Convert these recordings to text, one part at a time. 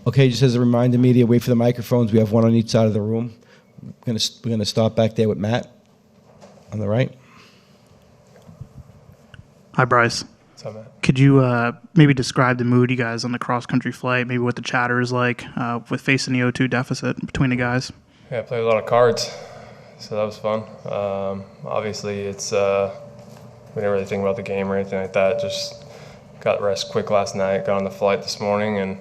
Okay, just as a reminder, media, wait for the microphones. We have one on each side of the room. We're gonna start back there with Matt on the right. Hi, Bryce. What's up, Matt? Could you maybe describe the mood you guys on the cross-country flight, maybe what the chatter is like with facing the 0-2 deficit between the guys? Yeah, I played a lot of cards, so that was fun. Obviously, we didn't really think about the game or anything like that. Just got rest quick last night, got on the flight this morning, and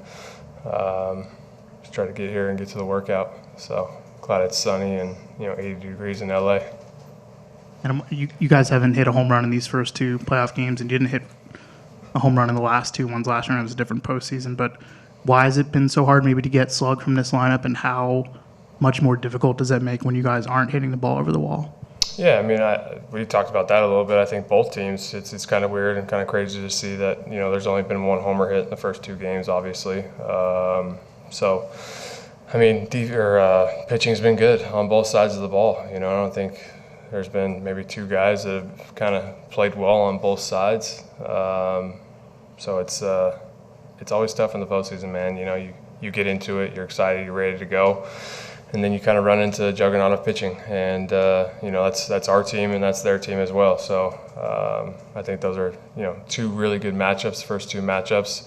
just tried to get here and get to the workout. So glad it's sunny and 80 degrees in LA. And you guys haven't hit a home run in these first two playoff games, and you didn't hit a home run in the last two ones last year. It was a different postseason. But why has it been so hard maybe to get slug from this lineup, and how much more difficult does that make when you guys aren't hitting the ball over the wall? Yeah, I mean, we talked about that a little bit. I think both teams, it's kind of weird and kind of crazy to see that, there's only been one homer hit in the first two games, obviously. So, I mean, pitching's been good on both sides of the ball. I don't think there's been maybe two guys that have kind of played well on both sides. So it's always tough in the postseason, man. You get into it, you're excited, you're ready to go. And then you kind of run into a juggernaut of pitching, and that's our team and that's their team as well. So I think those are two really good matchups, first two matchups,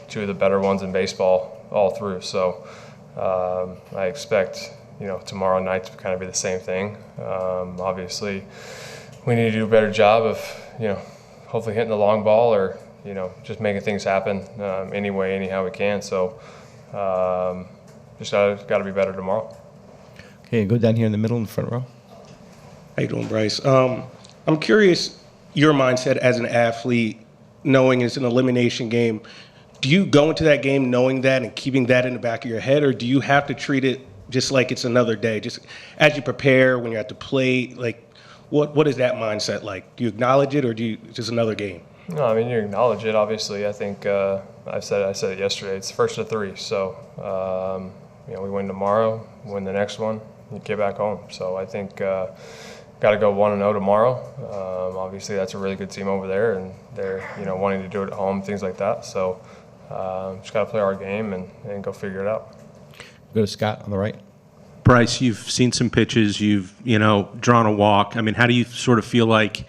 two of the better ones in baseball all through. So I expect tomorrow night to kind of be the same thing. Obviously, we need to do a better job of hopefully hitting the long ball or just making things happen anyhow we can. So. Just got to be better tomorrow. Okay, go down here in the middle in the front row. How you doing, Bryce? I'm curious, your mindset as an athlete, knowing it's an elimination game. Do you go into that game knowing that and keeping that in the back of your head, or do you have to treat it just like it's another day? Just as you prepare, when you're at the plate, like what is that mindset like? Do you acknowledge it, or do you just another game? No, I mean, you acknowledge it, obviously. I think I said it yesterday. It's the first of three. So, we win tomorrow, win the next one, you get back home. So I think got to go 1-0 tomorrow. Obviously, that's a really good team over there, and they're wanting to do it at home, things like that. So just got to play our game and go figure it out. Go to Scott on the right. Bryce, you've seen some pitches. You've drawn a walk. I mean, how do you sort of feel like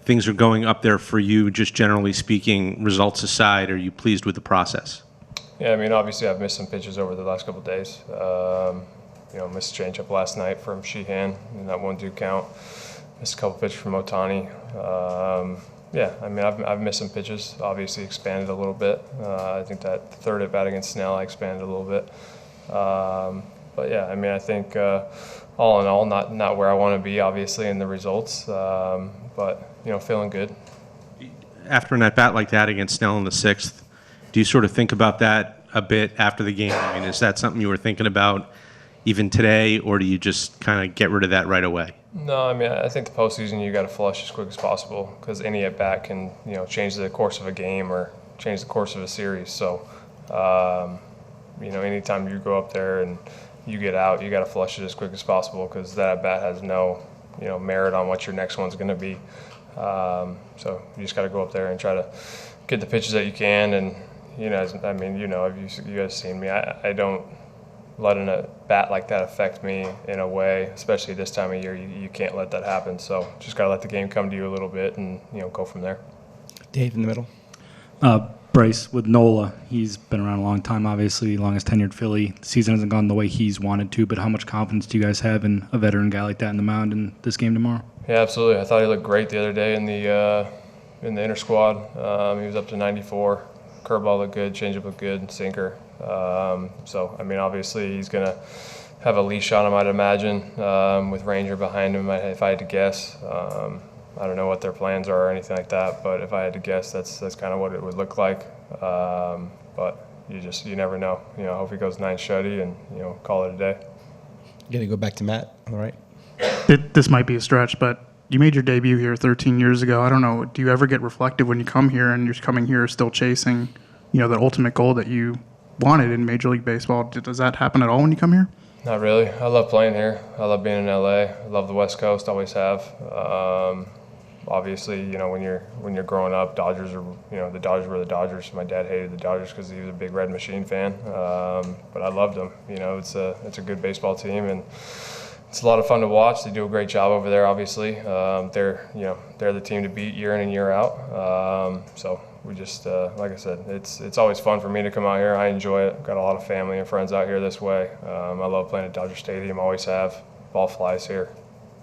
things are going up there for you, just generally speaking, results aside? Are you pleased with the process? Yeah, I mean, obviously I've missed some pitches over the last couple of days. Missed a changeup last night from Sheehan, and that one do count. Missed a couple pitches from Ohtani. Yeah, I mean, I've missed some pitches. Obviously expanded a little bit. I think that third at bat against Snell, I expanded a little bit. But yeah, I mean, I think all in all, not where I want to be, obviously, in the results. But feeling good. After an at-bat like that against Snell in the sixth, do you sort of think about that a bit after the game? I mean, is that something you were thinking about even today, or do you just kind of get rid of that right away? No, I mean, I think the postseason you got to flush as quick as possible, because any at-bat can change the course of a game or change the course of a series. So, anytime you go up there and you get out, you got to flush it as quick as possible, because that at-bat has no merit on what your next one's going to be. So you just got to go up there and try to get the pitches that you can. And, you guys seen me. I don't let a bat like that affect me in a way, especially this time of year. You can't let that happen. So just got to let the game come to you a little bit and, go from there. Dave in the middle. Bryce, with Nola, he's been around a long time, obviously, longest tenured Philly. The season hasn't gone the way he's wanted to, but how much confidence do you guys have in a veteran guy like that in the mound in this game tomorrow? Yeah, absolutely. I thought he looked great the other day in the inter squad. He was up to 94. Curveball looked good, changeup looked good, sinker. So, I mean, obviously he's going to have a leash on him, I'd imagine, with Ranger behind him, if I had to guess. I don't know what their plans are or anything like that, but if I had to guess, that's kind of what it would look like. But you never know. I hope he goes 9 shutty and call it a day. You got to go back to Matt. All right. This might be a stretch, but you made your debut here 13 years ago. I don't know. Do you ever get reflective when you come here and you're coming here still chasing, the ultimate goal that you wanted in Major League Baseball? Does that happen at all when you come here? Not really. I love playing here. I love being in LA. I love the West Coast. Always have. obviously, when you're growing up, Dodgers are, the Dodgers were the Dodgers. My dad hated the Dodgers because he was a big Red Machine fan, but I loved them. It's a good baseball team, and it's a lot of fun to watch. They do a great job over there. Obviously, they're the team to beat year in and year out. So we just, like I said, it's always fun for me to come out here. I enjoy it. Got a lot of family and friends out here this way. I love playing at Dodger Stadium. Always have. Ball flies here.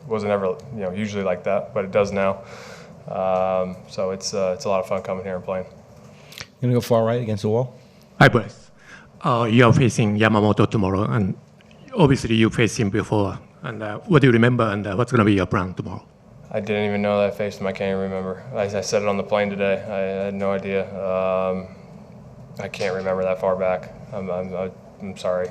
Wasn't ever usually like that, but it does now. So it's a lot of fun coming here and playing. You're gonna go far right against the wall. Hi, Bryce. You are facing Yamamoto tomorrow, and obviously you faced him before. And what do you remember, and what's going to be your plan tomorrow? I didn't even know that I faced him. I can't even remember. I said it on the plane today. I had no idea. I can't remember that far back. I'm sorry.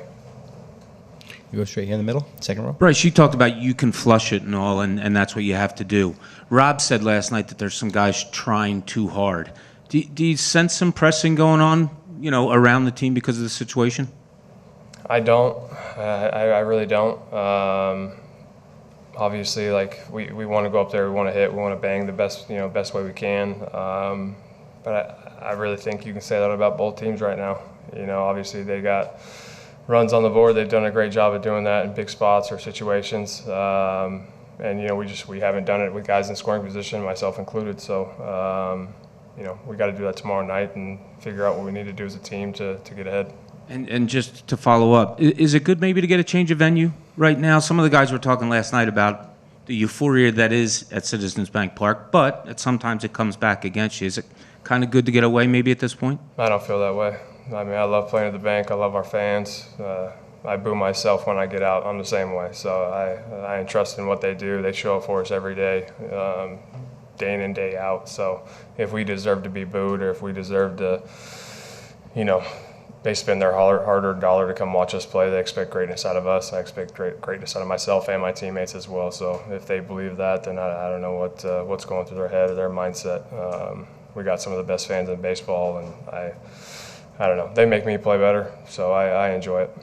You go straight here in the middle, second row. Bryce, you talked about you can flush it and all, and that's what you have to do. Rob said last night that there's some guys trying too hard. Do you sense some pressing going on, around the team because of the situation? I don't. I really don't. Obviously, we want to go up there, we want to hit, we want to bang the best way we can. But I really think you can say that about both teams right now. Obviously they got runs on the board. They've done a great job of doing that in big spots or situations. And we haven't done it with guys in scoring position, myself included. So we got to do that tomorrow night and figure out what we need to do as a team to get ahead. And just to follow up, is it good maybe to get a change of venue right now? Some of the guys were talking last night about the euphoria that is at Citizens Bank Park, but sometimes it comes back against you. Is it kind of good to get away maybe at this point? I don't feel that way. I mean, I love playing at the bank. I love our fans. I boo myself when I get out. I'm the same way. So I entrust in what they do. They show up for us every day, day in and day out. So if we deserve to be booed or if we deserve to, they spend their hard-earned dollar to come watch us play. They expect greatness out of us. I expect greatness out of myself and my teammates as well. So if they believe that, then I don't know what's going through their head or their mindset. We got some of the best fans in baseball, and I don't know. They make me play better, so I enjoy it.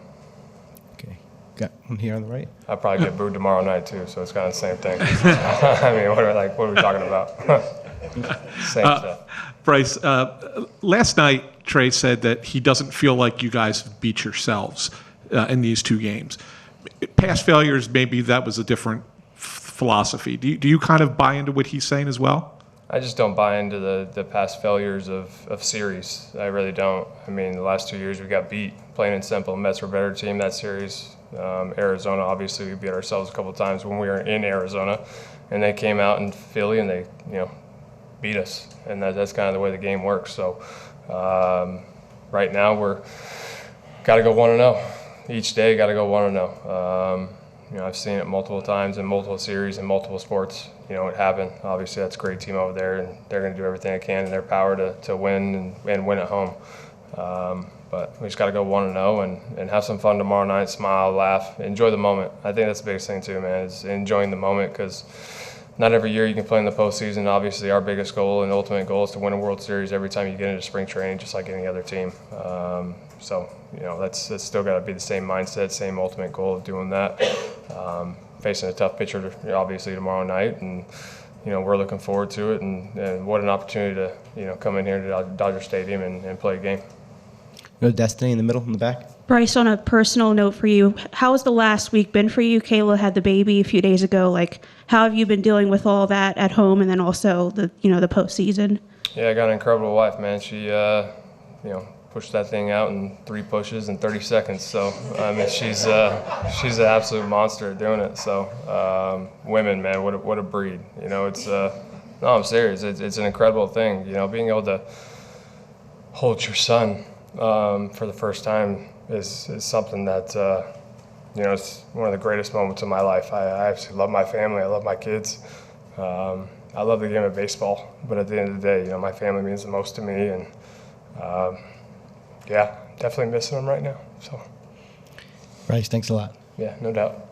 Okay, got one here on the right. I'll probably get booed tomorrow night too, so it's kind of the same thing. I mean, what are we talking about? Same stuff. Bryce, last night Trey said that he doesn't feel like you guys beat yourselves in these two games. Past failures, maybe that was a different philosophy. Do you kind of buy into what he's saying as well? I just don't buy into the past failures of series. I really don't. I mean, the last 2 years we got beat, plain and simple. Mets were a better team that series. Arizona, obviously, we beat ourselves a couple of times when we were in Arizona. And they came out in Philly and they, beat us. And that's kind of the way the game works. So right now we're got to go 1-0. Each day got to go 1-0. I've seen it multiple times in multiple series and multiple sports. It happened. Obviously, that's a great team over there, and they're going to do everything they can in their power to win and win at home. But we just got to go 1-0 and have some fun tomorrow night, smile, laugh, enjoy the moment. I think that's the biggest thing too, man, is enjoying the moment, because not every year you can play in the postseason. Obviously, our biggest goal and ultimate goal is to win a World Series every time you get into spring training, just like any other team. So, that's still got to be the same mindset, same ultimate goal of doing that. Facing a tough pitcher, obviously, tomorrow night, and we're looking forward to it. And what an opportunity to come in here to Dodger Stadium and play a game. Destiny in the middle, in the back. Bryce, on a personal note for you, how has the last week been for you? Kayla had the baby a few days ago. How have you been dealing with all that at home, and then also the postseason? Yeah, I got an incredible wife, man. She pushed that thing out in 3 pushes in 30 seconds. So I mean, she's an absolute monster at doing it. So women, man, what a breed. It's no, I'm serious. It's an incredible thing. Being able to hold your son for the first time is something that it's one of the greatest moments of my life. I absolutely love my family. I love my kids. I love the game of baseball, but at the end of the day, my family means the most to me, and definitely missing them right now. So, Bryce, thanks a lot. Yeah, no doubt.